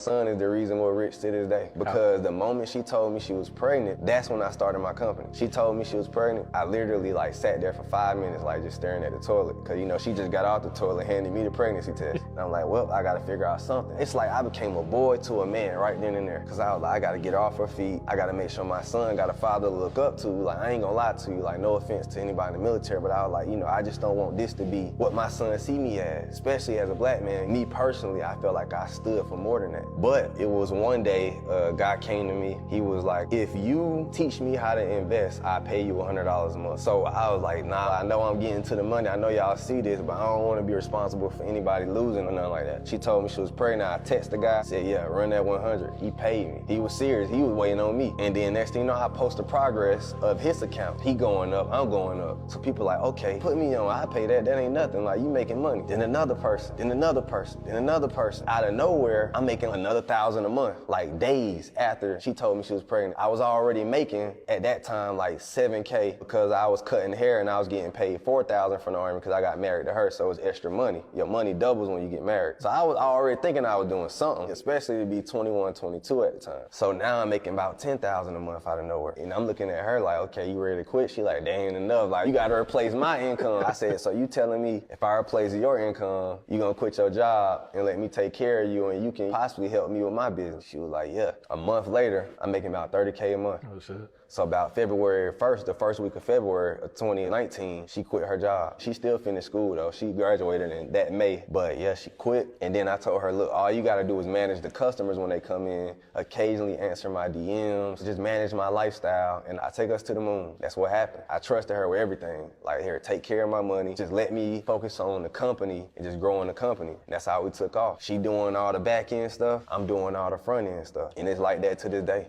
Son is the reason we're rich to this day, because the moment she told me she was pregnant, that's when I started my company. She told me she was pregnant, I literally like sat there for 5 minutes like just staring at the toilet, because you know she just got off the toilet handing me the pregnancy test. And I'm like, well, I gotta figure out something. It's like I became a boy to a man right then and there, because I was like, I gotta get off her feet, I gotta make sure my son got a father to look up to. Like, I ain't gonna lie to you, like, no offense to anybody in the military, but I was like, you know, I just don't want this to be what my son see me as, especially as a black man. Me personally, I felt like I stood for more than that. But it was one day, a guy came to me, he was like, if you teach me how to invest, I pay you $100 a month. So I was like, nah, I know I'm getting to the money, I know y'all see this, but I don't want to be responsible for anybody losing or nothing like that. She told me she was pregnant, I texted the guy, said, yeah, run that 100. He paid me. He was serious, he was waiting on me. And then next thing you know, I post the progress of his account. He going up, I'm going up. So people like, okay, put me on, I pay that ain't nothing, like you making money. Then another person, then another person, then another person. Out of nowhere, I'm making another 1,000 a month, like days after she told me she was pregnant. I was already making, at that time, like 7K because I was cutting hair and I was getting paid 4,000 from the Army because I got married to her, so it's extra money. Your money doubles when you get married. So I was already thinking I was doing something, especially to be 21, 22 at the time. So now I'm making about 10,000 a month out of nowhere. And I'm looking at her like, okay, you ready to quit? She like, that ain't enough. Like, you gotta replace my income. I said, so you telling me if I replace your income, you gonna quit your job and let me take care of you and you can possibly help me with my business? She was like, yeah. A month later, I'm making about 30K a month. Oh, shit. So about February 1st, the first week of February of 2019, she quit her job. She still finished school though. She graduated in that May, but yeah, she quit. And then I told her, look, all you gotta do is manage the customers when they come in, occasionally answer my DMs, just manage my lifestyle, and I take us to the moon. That's what happened. I trusted her with everything. Like, here, take care of my money. Just let me focus on the company and just growing the company. And that's how we took off. She doing all the back end stuff, I'm doing all the front end stuff. And it's like that to this day.